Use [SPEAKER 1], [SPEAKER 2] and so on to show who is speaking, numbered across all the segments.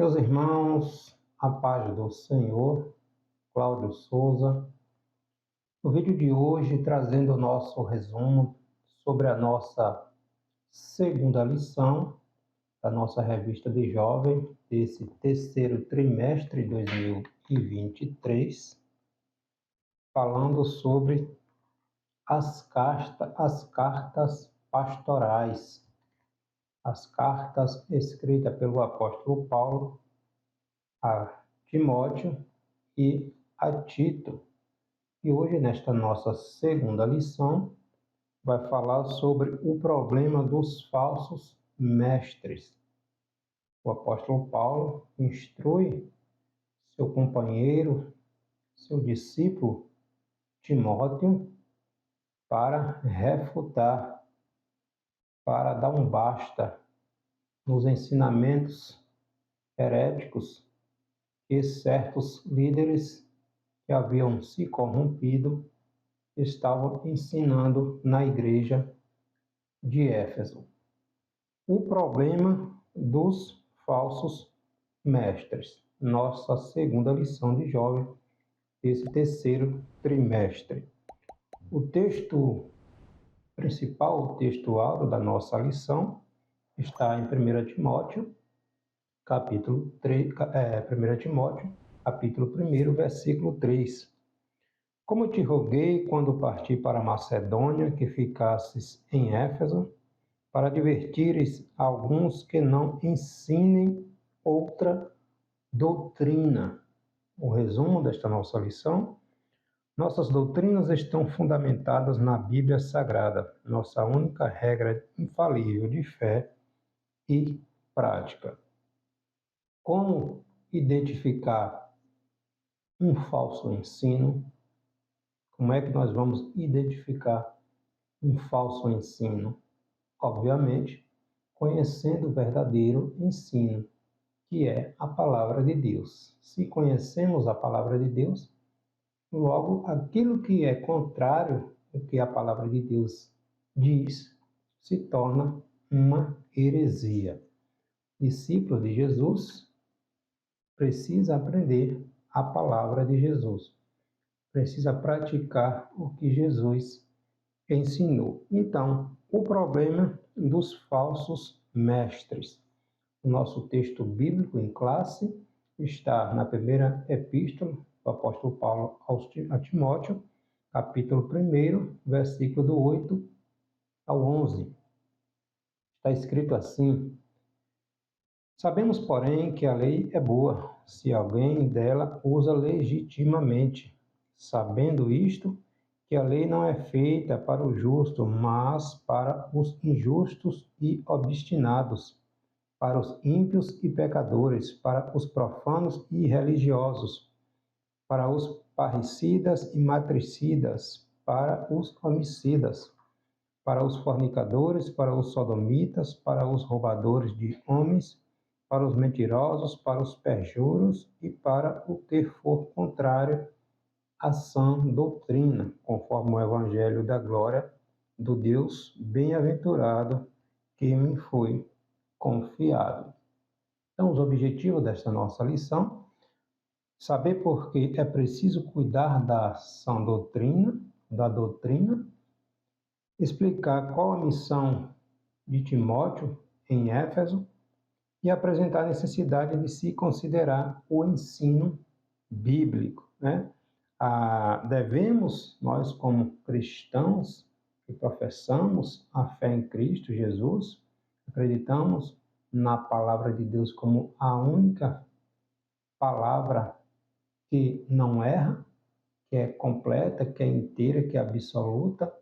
[SPEAKER 1] Meus irmãos, a paz do Senhor, Cláudio Souza. No vídeo de hoje, trazendo o nosso resumo sobre a nossa segunda lição da nossa revista de jovem, desse terceiro trimestre de 2023, falando sobre as cartas pastorais, as cartas escritas pelo apóstolo Paulo a Timóteo e a Tito. E hoje, nesta nossa segunda lição, vai falar sobre o problema dos falsos mestres. O apóstolo Paulo instrui seu companheiro, seu discípulo Timóteo, para refutar, para dar um basta nos ensinamentos heréticos que certos líderes que haviam se corrompido estavam ensinando na igreja de Éfeso. O problema dos falsos mestres. Nossa segunda lição de jovem desse terceiro trimestre. O texto principal, o texto áureo da nossa lição, está em 1 Timóteo, capítulo 3, 1 Timóteo, capítulo 1, versículo 3. Como te roguei quando parti para Macedônia, que ficasses em Éfeso, para advertires alguns que não ensinem outra doutrina. O resumo desta nossa lição: nossas doutrinas estão fundamentadas na Bíblia Sagrada, nossa única regra infalível de fé e prática. Como identificar um falso ensino? Como é que nós vamos identificar um falso ensino? Obviamente, conhecendo o verdadeiro ensino, que é a palavra de Deus. Se conhecemos a palavra de Deus, logo aquilo que é contrário ao que a palavra de Deus diz, se torna uma heresia. Discípulo de Jesus precisa aprender a palavra de Jesus, precisa praticar o que Jesus ensinou. Então, o problema dos falsos mestres. O nosso texto bíblico em classe está na primeira epístola do apóstolo Paulo a Timóteo, capítulo 1, versículo do 8 ao 11. Está escrito assim: sabemos, porém, que a lei é boa, se alguém dela usa legitimamente. Sabendo isto, que a lei não é feita para o justo, mas para os injustos e obstinados, para os ímpios e pecadores, para os profanos e religiosos, para os parricidas e matricidas, para os homicidas, para os fornicadores, para os sodomitas, para os roubadores de homens, para os mentirosos, para os perjuros e para o que for contrário à sã doutrina, conforme o evangelho da glória do Deus bem-aventurado que me foi confiado. Então, os objetivos desta nossa lição: saber por que é preciso cuidar da sã doutrina, explicar qual a missão de Timóteo em Éfeso e apresentar a necessidade de se considerar o ensino bíblico, né? Devemos, nós como cristãos que professamos a fé em Cristo Jesus, acreditamos na palavra de Deus como a única palavra que não erra, que é completa, que é inteira, que é absoluta,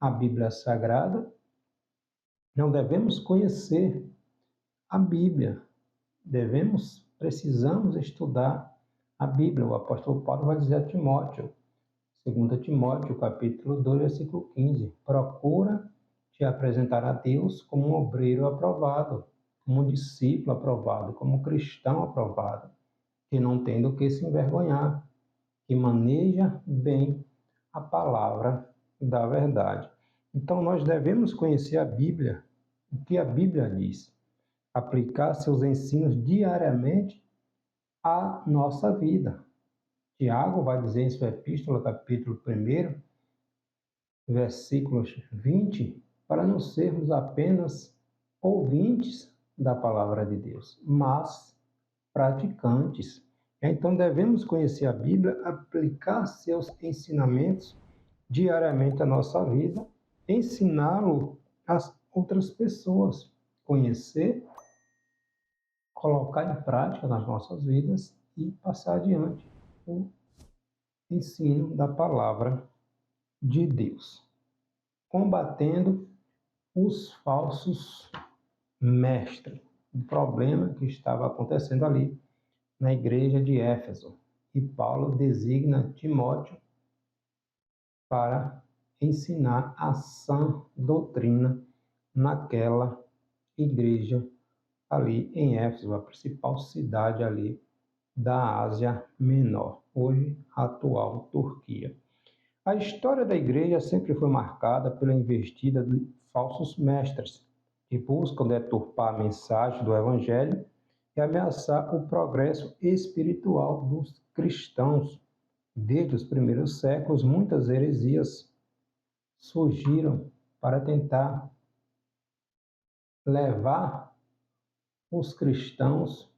[SPEAKER 1] a Bíblia Sagrada. Não devemos conhecer a Bíblia, precisamos estudar a Bíblia. O apóstolo Paulo vai dizer a Timóteo, 2 Timóteo, capítulo 2, versículo 15, procura te apresentar a Deus como um obreiro aprovado, como um discípulo aprovado, como um cristão aprovado, que não tem do que se envergonhar, que maneja bem a palavra da verdade. Então, nós devemos conhecer a Bíblia, o que a Bíblia diz. aplicar seus ensinos diariamente à nossa vida. Tiago vai dizer em sua epístola, capítulo 1, versículos 20, para não sermos apenas ouvintes da palavra de Deus, mas praticantes. Então devemos conhecer a Bíblia, aplicar seus ensinamentos diariamente à nossa vida, ensiná-lo às outras pessoas, conhecer, colocar em prática nas nossas vidas e passar adiante o ensino da palavra de Deus, combatendo os falsos mestres. O problema que estava acontecendo ali na igreja de Éfeso. E Paulo designa Timóteo para ensinar a sã doutrina naquela igreja ali em Éfeso, a principal cidade ali da Ásia Menor, hoje a atual Turquia. A história da igreja sempre foi marcada pela investida de falsos mestres que buscam deturpar a mensagem do Evangelho e ameaçar o progresso espiritual dos cristãos. Desde os primeiros séculos, muitas heresias surgiram para tentar levar os cristãos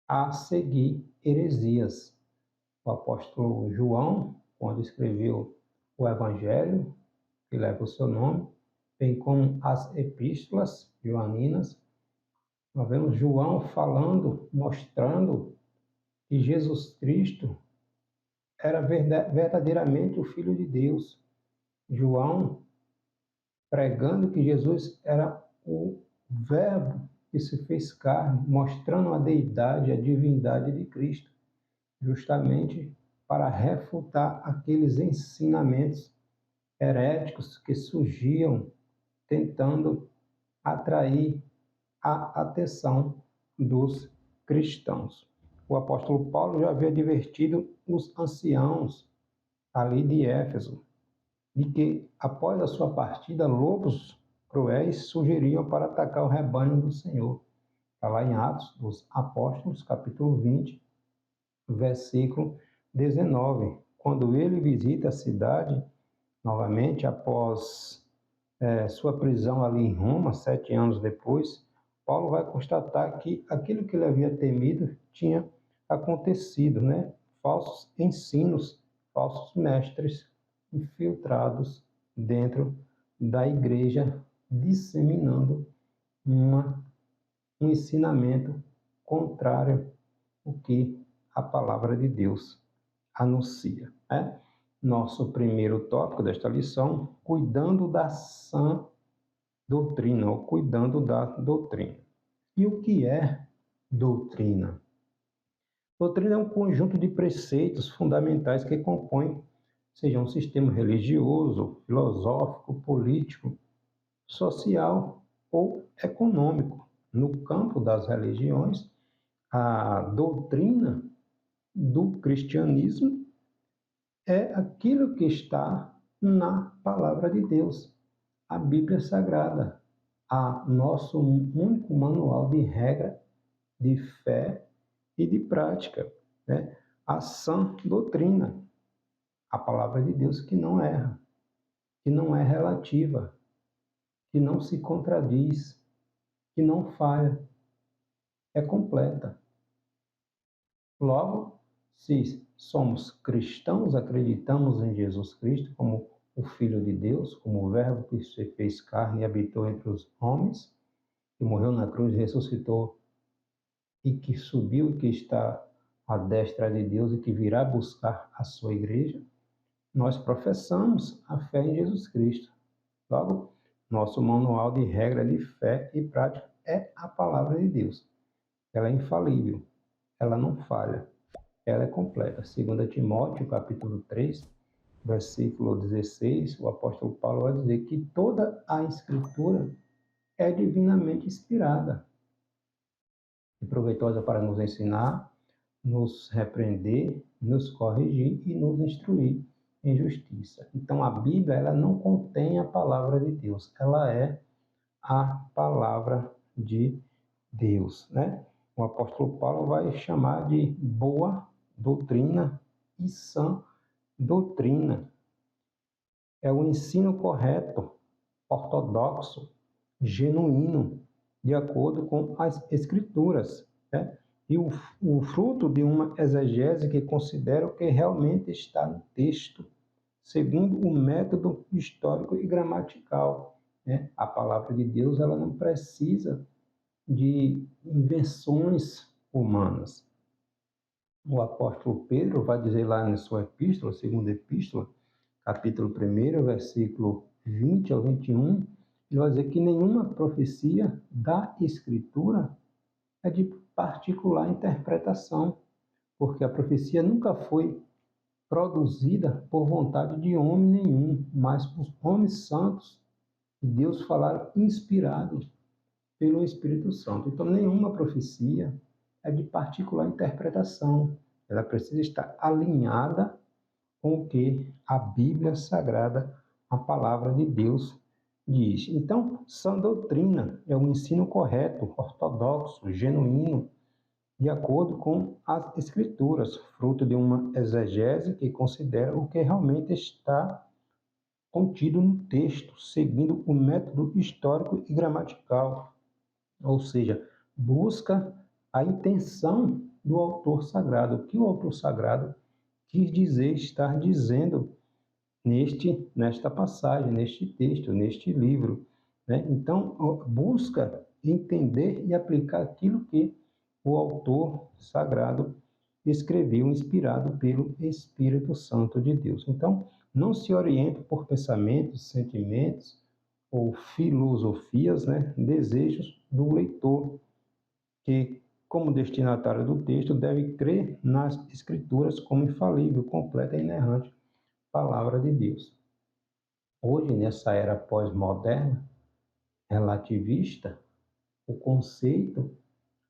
[SPEAKER 1] a seguir heresias. O apóstolo João, quando escreveu o Evangelho, que leva o seu nome, bem como as epístolas joaninas, nós vemos João falando, mostrando que Jesus Cristo era verdadeiramente o Filho de Deus. João pregando que Jesus era o Verbo que se fez carne, mostrando a deidade, a divindade de Cristo, justamente para refutar aqueles ensinamentos heréticos que surgiam tentando atrair a atenção dos cristãos. O apóstolo Paulo já havia advertido os anciãos ali de Éfeso de que, após a sua partida, lobos cruéis surgiriam para atacar o rebanho do Senhor. Está lá em Atos dos Apóstolos, capítulo 20, versículo 19. Quando ele visita a cidade, novamente, após sua prisão ali em Roma, 7 anos depois, Paulo vai constatar que aquilo que ele havia temido tinha acontecido, né? Falsos ensinos, falsos mestres infiltrados dentro da igreja, disseminando um ensinamento contrário ao que a palavra de Deus anuncia, né? Nosso primeiro tópico desta lição, cuidando da sã doutrina, ou cuidando da doutrina. E o que é doutrina? Doutrina é um conjunto de preceitos fundamentais que compõem, seja um sistema religioso, filosófico, político, social ou econômico. No campo das religiões, a doutrina do cristianismo é aquilo que está na palavra de Deus, a Bíblia Sagrada, a nosso único manual de regra, de fé e de prática, né? A sã doutrina, a palavra de Deus que não erra, que não é relativa, que não se contradiz, que não falha, é completa. Logo, se somos cristãos, acreditamos em Jesus Cristo como o Filho de Deus, como o Verbo que se fez carne e habitou entre os homens, que morreu na cruz, ressuscitou e que subiu e que está à destra de Deus e que virá buscar a sua igreja, nós professamos a fé em Jesus Cristo. Logo, nosso manual de regra de fé e prática é a palavra de Deus. Ela é infalível, ela não falha, ela é completa. 2 Timóteo, capítulo 3, versículo 16, o apóstolo Paulo vai dizer que toda a Escritura é divinamente inspirada e proveitosa para nos ensinar, nos repreender, nos corrigir e nos instruir em justiça. Então, a Bíblia ela não contém a palavra de Deus, ela é a palavra de Deus, né? O apóstolo Paulo vai chamar de boa doutrina e sã doutrina. É o ensino correto, ortodoxo, genuíno, de acordo com as Escrituras, né? E o fruto de uma exegese que considera o que realmente está no texto, segundo o método histórico e gramatical, né? A palavra de Deus, ela não precisa de invenções humanas. O apóstolo Pedro vai dizer lá na sua epístola, segunda epístola, capítulo 1, versículo 20 ao 21, ele vai dizer que nenhuma profecia da Escritura é de particular interpretação, porque a profecia nunca foi produzida por vontade de homem nenhum, mas os homens santos de Deus falaram inspirados pelo Espírito Santo. Então, nenhuma profecia é de particular interpretação. Ela precisa estar alinhada com o que a Bíblia Sagrada, a palavra de Deus, diz. Então, sã doutrina é o ensino correto, ortodoxo, genuíno, de acordo com as Escrituras, fruto de uma exegese que considera o que realmente está contido no texto, seguindo o método histórico e gramatical, ou seja, busca a intenção do autor sagrado, o que o autor sagrado quis dizer, estar dizendo nesta passagem, neste texto, neste livro, né? Então, busca entender e aplicar aquilo que o autor sagrado escreveu, inspirado pelo Espírito Santo de Deus. Então, não se oriente por pensamentos, sentimentos ou filosofias, né? Desejos do leitor, que, como destinatário do texto, deve crer nas Escrituras como infalível, completa e inerrante palavra de Deus. Hoje, nessa era pós-moderna, relativista, o conceito,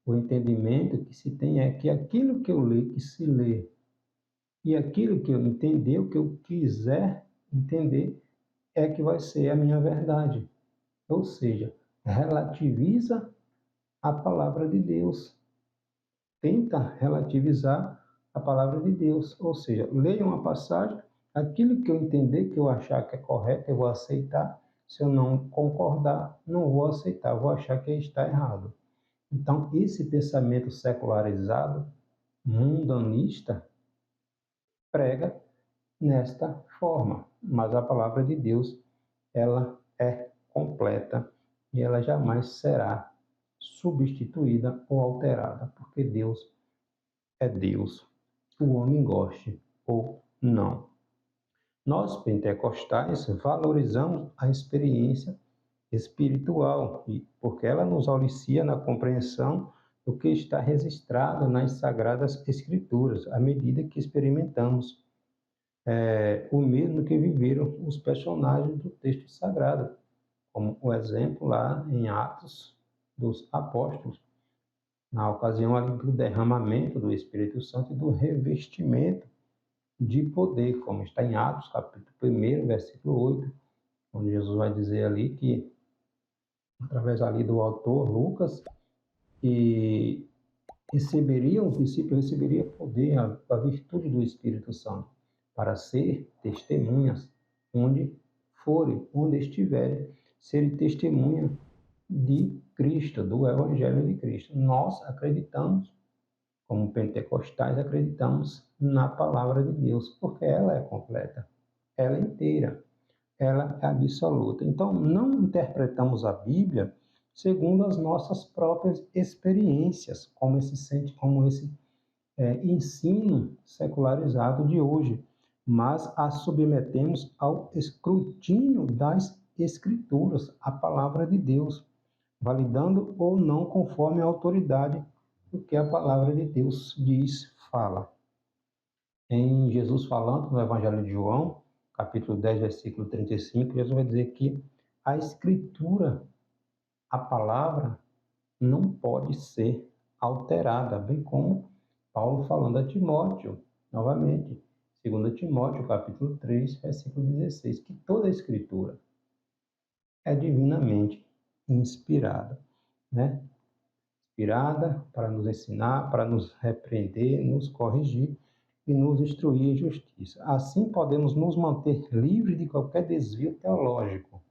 [SPEAKER 1] o entendimento que se tem é que aquilo que eu leio, que se lê, e aquilo que eu entender, o que eu quiser entender, é que vai ser a minha verdade. Ou seja, relativiza a palavra de Deus. Tenta relativizar a palavra de Deus. Ou seja, leia uma passagem, aquilo que eu entender, que eu achar que é correto, eu vou aceitar. Se eu não concordar, não vou aceitar, vou achar que está errado. Então, esse pensamento secularizado, mundanista, prega nesta forma. Mas a palavra de Deus, ela é completa e ela jamais será substituída ou alterada, porque Deus é Deus, o homem goste ou não. Nós, pentecostais, valorizamos a experiência espiritual, porque ela nos auxilia na compreensão do que está registrado nas Sagradas Escrituras, à medida que experimentamos o mesmo que viveram os personagens do texto sagrado, como o exemplo lá em Atos dos Apóstolos, na ocasião ali do derramamento do Espírito Santo e do revestimento de poder, como está em Atos, capítulo 1, versículo 8, onde Jesus vai dizer ali que, através ali do autor Lucas, que os discípulos receberiam poder, a virtude do Espírito Santo, para ser testemunhas onde forem, onde estiverem, serem testemunha de Cristo, do Evangelho de Cristo. Nós acreditamos, como pentecostais, acreditamos na palavra de Deus, porque ela é completa, ela é inteira, ela é absoluta. Então, não interpretamos a Bíblia segundo as nossas próprias experiências, como esse ensino secularizado de hoje, mas a submetemos ao escrutínio das Escrituras, a palavra de Deus, validando ou não conforme a autoridade do que a palavra de Deus diz, fala. Em Jesus falando no Evangelho de João, capítulo 10, versículo 35, Jesus vai dizer que a Escritura, a palavra, não pode ser alterada, bem como Paulo falando a Timóteo, novamente, 2 Timóteo, capítulo 3, versículo 16, que toda a Escritura é divinamente inspirada. né? Inspirada para nos ensinar, para nos repreender, nos corrigir e nos instruir em justiça. Assim podemos nos manter livres de qualquer desvio teológico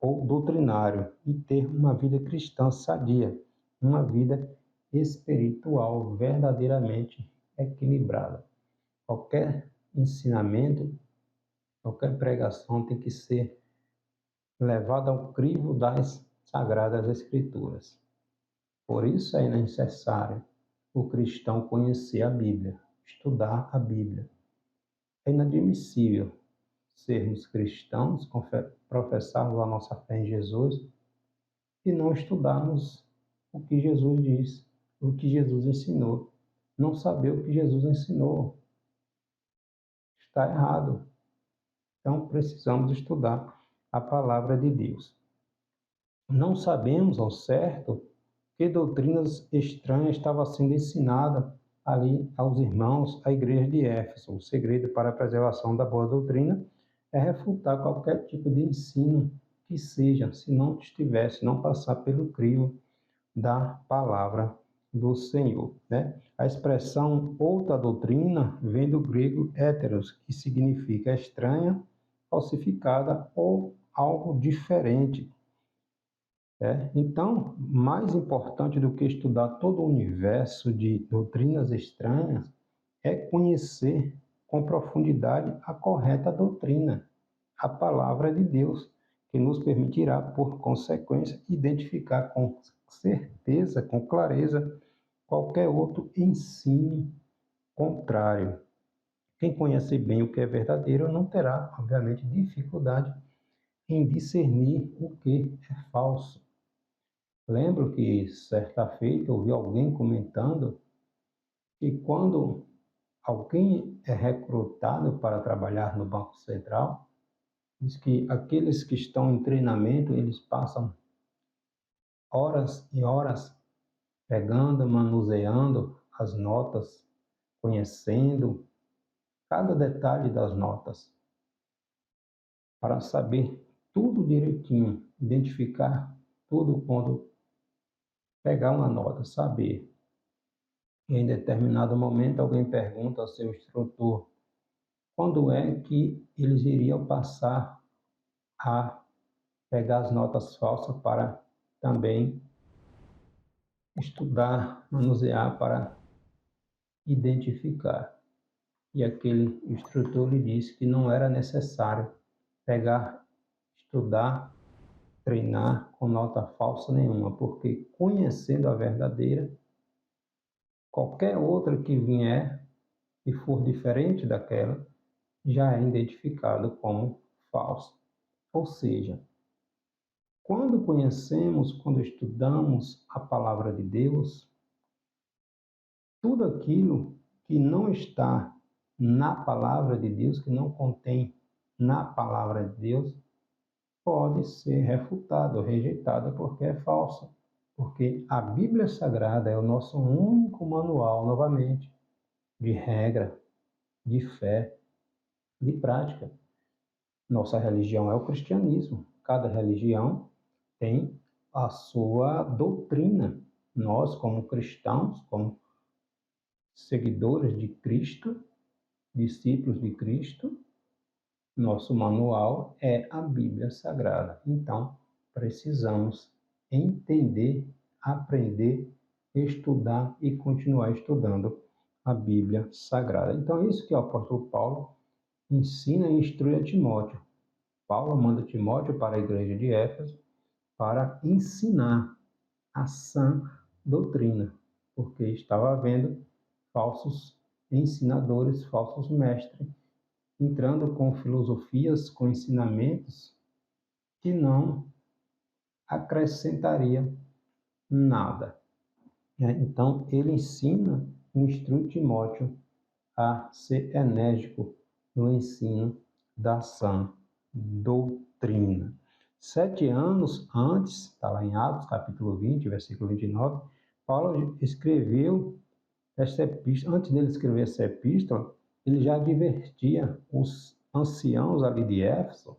[SPEAKER 1] ou doutrinário e ter uma vida cristã sadia, uma vida espiritual verdadeiramente equilibrada. Qualquer ensinamento, qualquer pregação tem que ser levada ao crivo das Sagradas Escrituras. Por isso é necessário o cristão conhecer a Bíblia, estudar a Bíblia. É inadmissível sermos cristãos, professarmos a nossa fé em Jesus e não estudarmos o que Jesus diz, o que Jesus ensinou. Não saber o que Jesus ensinou está errado. Então precisamos estudar a palavra de Deus. Não sabemos ao certo que doutrinas estranhas estavam sendo ensinadas ali aos irmãos, à igreja de Éfeso. O segredo para a preservação da boa doutrina é refutar qualquer tipo de ensino que seja, se não não passar pelo crivo da palavra do Senhor, né? A expressão outra doutrina vem do grego héteros, que significa estranha, falsificada ou algo diferente. Então, mais importante do que estudar todo o universo de doutrinas estranhas é conhecer com profundidade a correta doutrina, a palavra de Deus, que nos permitirá, por consequência, identificar com certeza, com clareza, qualquer outro ensino contrário. Quem conhece bem o que é verdadeiro não terá, obviamente, dificuldade em discernir o que é falso. Lembro que certa feita eu ouvi alguém comentando que quando alguém é recrutado para trabalhar no Banco Central, diz que aqueles que estão em treinamento, eles passam horas e horas pegando, manuseando as notas, conhecendo cada detalhe das notas, para saber tudo direitinho, identificar tudo quando pegar uma nota, saber. E em determinado momento alguém pergunta ao seu instrutor quando é que eles iriam passar a pegar as notas falsas para também estudar, manusear para identificar. E aquele instrutor lhe disse que não era necessário pegar, estudar, treinar com nota falsa nenhuma, porque conhecendo a verdadeira, qualquer outra que vier e for diferente daquela, já é identificado como falso. Ou seja, quando conhecemos, quando estudamos a palavra de Deus, tudo aquilo que não está na palavra de Deus, que não contém na palavra de Deus, pode ser refutado, rejeitado, porque é falso. Porque a Bíblia Sagrada é o nosso único manual, novamente, de regra, de fé, de prática. Nossa religião é o cristianismo. Cada religião tem a sua doutrina. Nós, como cristãos, como seguidores de Cristo, discípulos de Cristo, nosso manual é a Bíblia Sagrada. Então, precisamos entender, aprender, estudar e continuar estudando a Bíblia Sagrada. Então, é isso que o apóstolo Paulo ensina e instrui a Timóteo. Paulo manda Timóteo para a igreja de Éfeso para ensinar a sã doutrina, porque estava havendo falsos ensinadores, falsos mestres, entrando com filosofias, com ensinamentos que não acrescentaria nada. Então, ele ensina, instrui Timóteo a ser enérgico no ensino da sã doutrina. 7 anos antes, está lá em Atos, capítulo 20, versículo 29, Paulo escreveu esta epístola. Antes dele escrever essa epístola, ele já advertia os anciãos ali de Éfeso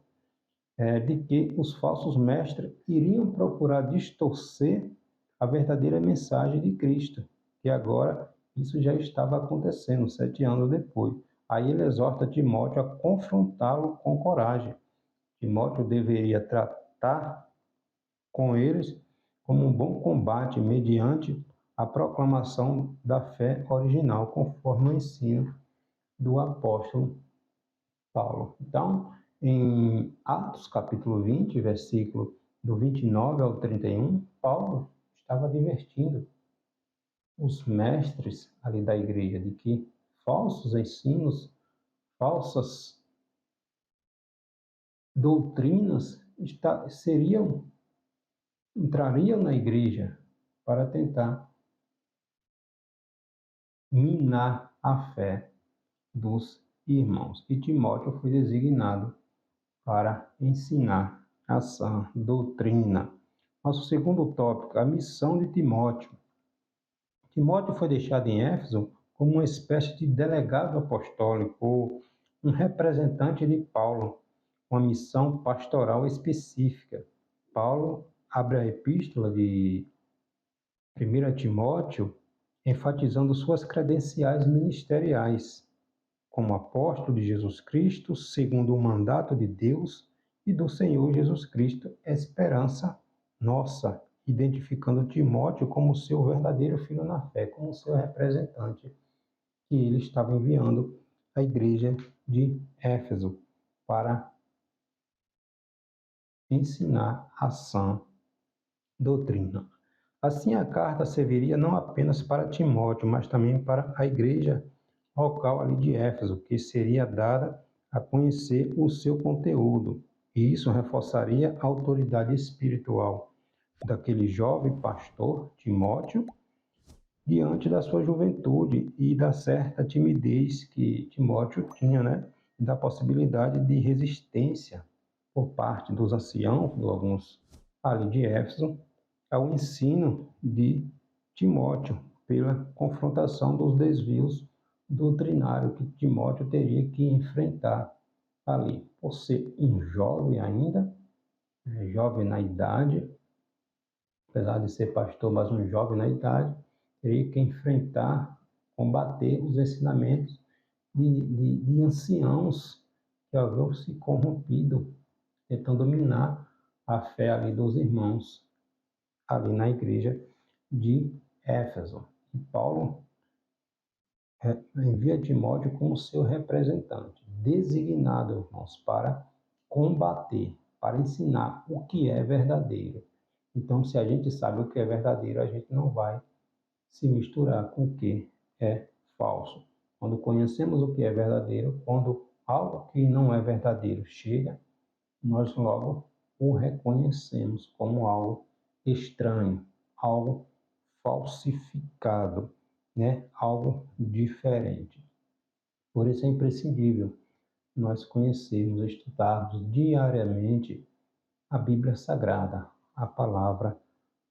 [SPEAKER 1] de que os falsos mestres iriam procurar distorcer a verdadeira mensagem de Cristo, que agora isso já estava acontecendo 7 anos depois. Aí ele exorta Timóteo a confrontá-lo com coragem. Timóteo deveria tratar com eles como um bom combate mediante a proclamação da fé original, conforme o ensino do apóstolo Paulo. Então, em Atos capítulo 20, versículo do 29 ao 31, Paulo estava advertindo os mestres ali da igreja de que falsos ensinos, falsas doutrinas entrariam na igreja para tentar minar a fé dos irmãos. E Timóteo foi designado para ensinar a sã doutrina. Nosso segundo tópico, a missão de Timóteo. Timóteo foi deixado em Éfeso como uma espécie de delegado apostólico, ou um representante de Paulo, uma missão pastoral específica. Paulo abre a epístola de 1 Timóteo, enfatizando suas credenciais ministeriais como apóstolo de Jesus Cristo, segundo o mandato de Deus e do Senhor Jesus Cristo, esperança nossa, identificando Timóteo como seu verdadeiro filho na fé, como seu representante, que ele estava enviando à igreja de Éfeso para ensinar a sã doutrina. Assim, a carta serviria não apenas para Timóteo, mas também para a igreja local ali de Éfeso, que seria dada a conhecer o seu conteúdo. E isso reforçaria a autoridade espiritual daquele jovem pastor, Timóteo, diante da sua juventude e da certa timidez que Timóteo tinha, né? Da possibilidade de resistência por parte dos anciãos, de alguns ali de Éfeso, ao ensino de Timóteo, pela confrontação dos desvios doutrinários que Timóteo teria que enfrentar ali, por ser um jovem ainda, jovem na idade, apesar de ser pastor, mas um jovem na idade, teria que enfrentar, combater os ensinamentos de anciãos que haviam se corrompido, tentando dominar a fé ali dos irmãos, ali na igreja de Éfeso. E Paulo envia Timóteo como seu representante, designado, irmãos, para combater, para ensinar o que é verdadeiro. Então, se a gente sabe o que é verdadeiro, a gente não vai se misturar com o que é falso. Quando conhecemos o que é verdadeiro, quando algo que não é verdadeiro chega, nós logo o reconhecemos como algo estranho, algo falsificado, né? Algo diferente. Por isso é imprescindível nós conhecermos, estudarmos diariamente a Bíblia Sagrada, a palavra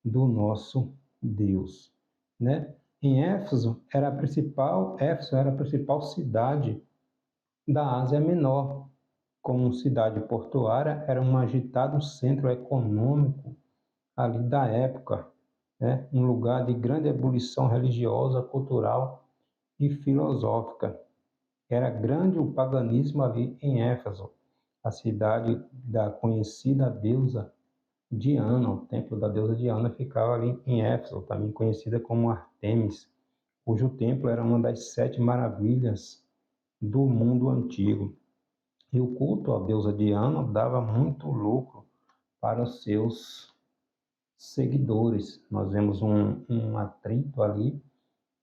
[SPEAKER 1] do nosso Deus, né? Em Éfeso era a principal cidade da Ásia Menor. Como cidade portuária, era um agitado centro econômico ali da época, né? Um lugar de grande ebulição religiosa, cultural e filosófica. Era grande o paganismo ali em Éfeso, a cidade da conhecida deusa Diana. O templo da deusa Diana ficava ali em Éfeso, também conhecida como Artemis, cujo templo era uma das 7 maravilhas do mundo antigo. E o culto à deusa Diana dava muito lucro para os seus seguidores. Nós vemos um atrito ali,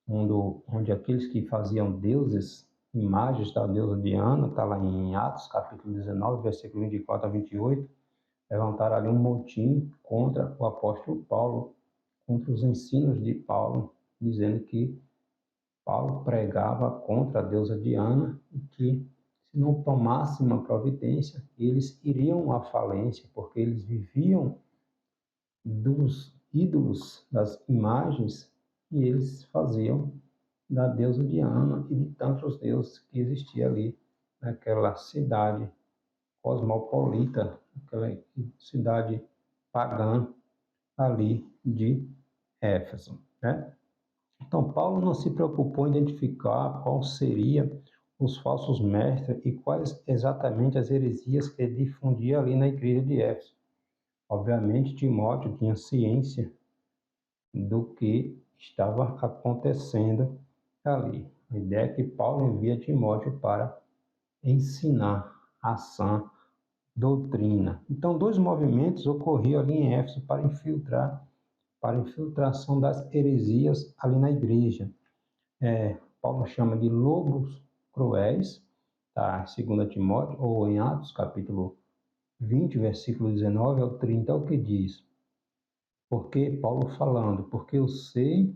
[SPEAKER 1] onde aqueles que faziam deuses, imagens da deusa Diana, está lá em Atos, capítulo 19, versículo 24 a 28, levantaram ali um motim contra o apóstolo Paulo, contra os ensinos de Paulo, dizendo que Paulo pregava contra a deusa Diana e que, se não tomasse uma providência, eles iriam à falência, porque eles viviam dos ídolos, das imagens que eles faziam da deusa Diana e de tantos deuses que existiam ali naquela cidade cosmopolita, aquela cidade pagã ali de Éfeso, né? Então, Paulo não se preocupou em identificar qual seria os falsos mestres e quais exatamente as heresias que ele difundia ali na igreja de Éfeso. Obviamente, Timóteo tinha ciência do que estava acontecendo ali. A ideia é que Paulo envia Timóteo para ensinar a sã doutrina. Então, dois movimentos ocorriam ali em Éfeso para a infiltração das heresias ali na igreja. Paulo chama de lobos cruéis, tá? 2 Timóteo, ou em Atos, capítulo 20, versículo 19 ao 30, é o que diz. Porque Paulo falando, porque eu sei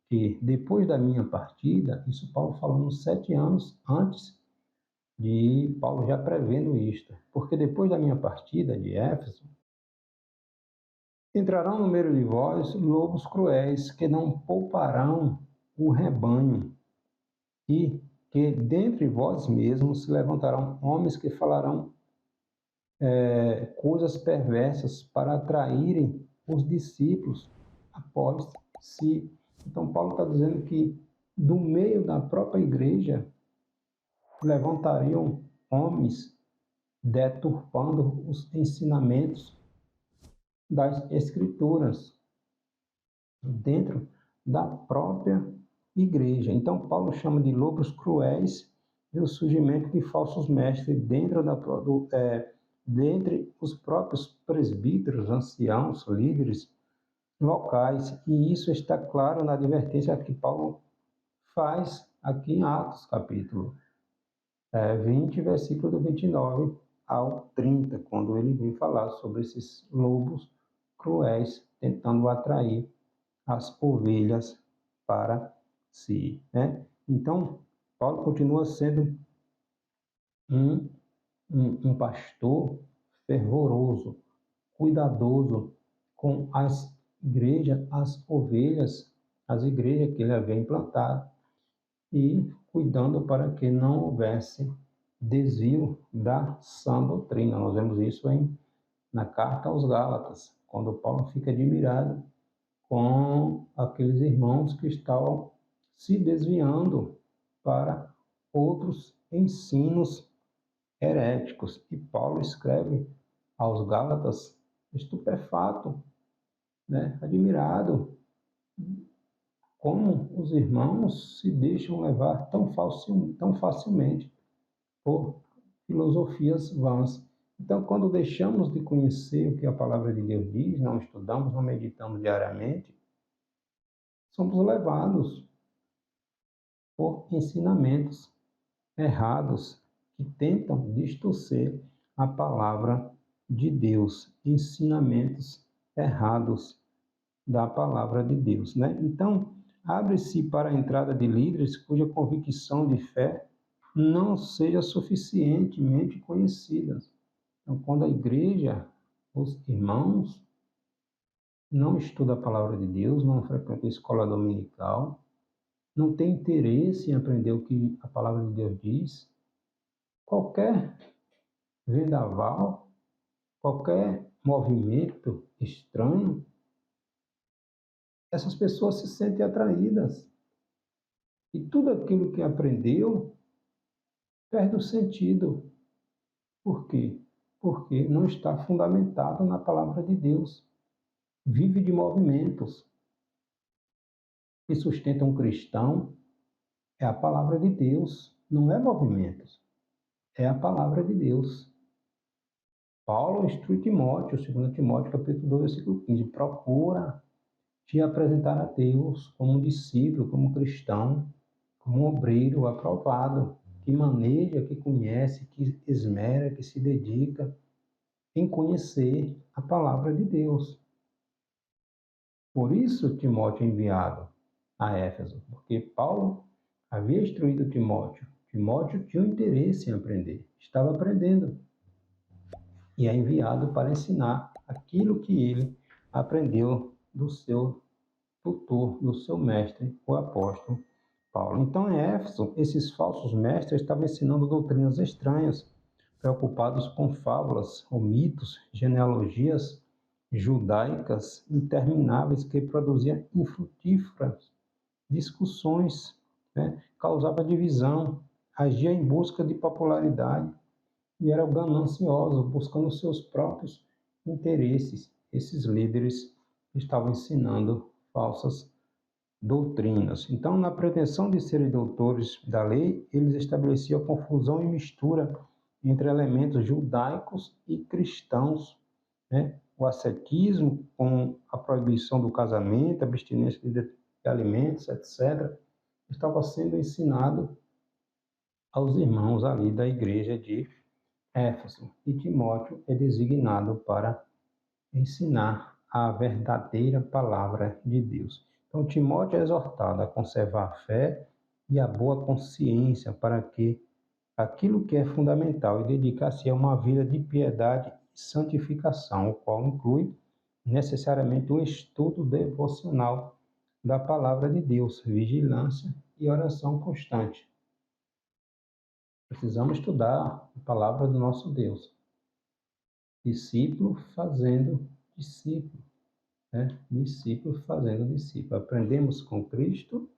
[SPEAKER 1] que depois da minha partida, isso Paulo falando 7 anos antes de Paulo já prevendo isto, porque depois da minha partida de Éfeso, entrarão no meio de vós lobos cruéis, que não pouparão o rebanho, e que dentre vós mesmos se levantarão homens que falarão coisas perversas para atraírem os discípulos após si. Então, Paulo está dizendo que do meio da própria igreja levantariam homens deturpando os ensinamentos das Escrituras dentro da própria igreja. Então, Paulo chama de lobos cruéis e o surgimento de falsos mestres dentre os próprios presbíteros, anciãos, líderes locais. E isso está claro na advertência que Paulo faz aqui em Atos, capítulo 20, versículo do 29 ao 30, quando ele vem falar sobre esses lobos cruéis tentando atrair as ovelhas para si, né? Então, Paulo continua sendo um pastor fervoroso, cuidadoso com as igrejas, as ovelhas, as igrejas que ele havia implantado e cuidando para que não houvesse desvio da sã doutrina. Nós vemos isso na carta aos Gálatas, quando Paulo fica admirado com aqueles irmãos que estavam se desviando para outros ensinos heréticos. E Paulo escreve aos Gálatas estupefato, né, admirado, como os irmãos se deixam levar tão facilmente por filosofias vãs. Então, quando deixamos de conhecer o que a palavra de Deus diz, não estudamos, não meditamos diariamente, somos levados por ensinamentos errados que tentam distorcer a palavra de Deus, ensinamentos errados da palavra de Deus, né? Então, abre-se para a entrada de líderes cuja convicção de fé não seja suficientemente conhecida. Então, quando a igreja, os irmãos, não estudam a palavra de Deus, não frequentam a escola dominical, não tem interesse em aprender o que a palavra de Deus diz, qualquer vendaval, qualquer movimento estranho, essas pessoas se sentem atraídas. E tudo aquilo que aprendeu perde o sentido. Por quê? Porque não está fundamentado na palavra de Deus. Vive de movimentos. O que sustenta um cristão é a palavra de Deus, não é movimentos. É a palavra de Deus. Paulo instrui Timóteo, 2 Timóteo, capítulo 2, versículo 15. Procura te apresentar a Deus como um discípulo, como um cristão, como um obreiro aprovado, que maneja, que conhece, que esmera, que se dedica em conhecer a palavra de Deus. Por isso Timóteo é enviado a Éfeso, porque Paulo havia instruído Timóteo. Timóteo tinha um interesse em aprender, estava aprendendo. E é enviado para ensinar aquilo que ele aprendeu do seu tutor, do seu mestre, o apóstolo Paulo. Então, em Éfeso, esses falsos mestres estavam ensinando doutrinas estranhas, preocupados com fábulas ou mitos, genealogias judaicas intermináveis que produziam infrutíferas discussões, né? Causava divisão, agia em busca de popularidade e era ganancioso, buscando seus próprios interesses. Esses líderes estavam ensinando falsas doutrinas. Então, na pretensão de serem doutores da lei, eles estabeleciam confusão e mistura entre elementos judaicos e cristãos, né? O ascetismo, com a proibição do casamento, abstinência de alimentos, etc., estava sendo ensinado aos irmãos ali da igreja de Éfeso. E Timóteo é designado para ensinar a verdadeira palavra de Deus. Então, Timóteo é exortado a conservar a fé e a boa consciência para que aquilo que é fundamental e dedicar-se a uma vida de piedade e santificação, o qual inclui necessariamente um estudo devocional da palavra de Deus, vigilância e oração constante. Precisamos estudar a palavra do nosso Deus. Discípulo fazendo discípulo, né? Discípulo fazendo discípulo. Aprendemos com Cristo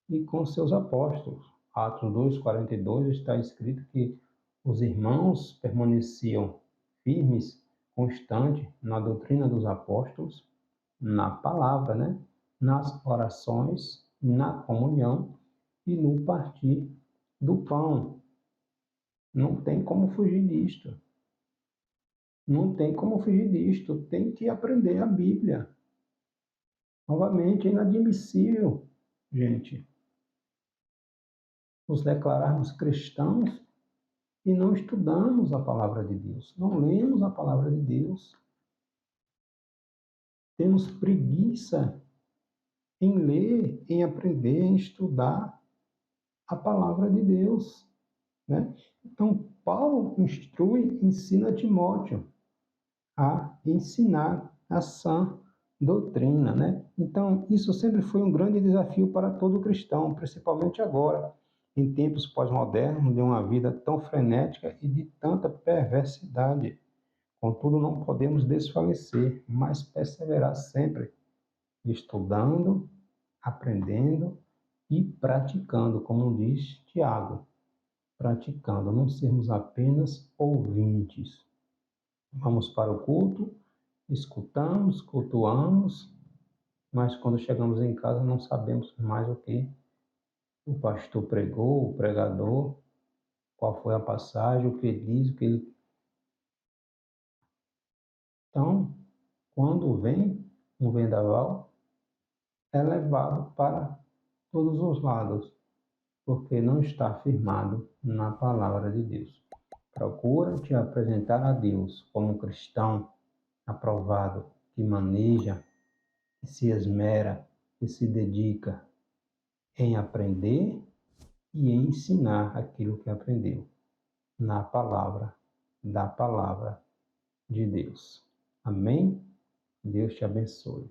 [SPEAKER 1] e com seus apóstolos. Atos 2:42 está escrito que os irmãos permaneciam firmes, constantes na doutrina dos apóstolos, na palavra, né? Nas orações, na comunhão e no partir do pão. Não tem como fugir disto. Não tem como fugir disto. Tem que aprender a Bíblia. Novamente, é inadmissível, gente, nos declararmos cristãos e não estudamos a palavra de Deus. Não lemos a palavra de Deus. Temos preguiça em ler, em aprender, em estudar a palavra de Deus, né? Então, Paulo instrui, ensina Timóteo a ensinar a sã doutrina, né? Então, isso sempre foi um grande desafio para todo cristão, principalmente agora, em tempos pós-modernos, de uma vida tão frenética e de tanta perversidade. Contudo, não podemos desfalecer, mas perseverar sempre, estudando, aprendendo e praticando, como diz Tiago, praticando, não sermos apenas ouvintes. Vamos para o culto, escutamos, cultuamos, mas quando chegamos em casa não sabemos mais o que o pastor pregou, o pregador, qual foi a passagem, o que ele diz, o que ele... Então, quando vem um vendaval, é levado para todos os lados, porque não está firmado na palavra de Deus. Procura te apresentar a Deus como um cristão aprovado, que maneja, que se esmera, que se dedica em aprender e em ensinar aquilo que aprendeu na palavra, da palavra de Deus. Amém? Deus te abençoe.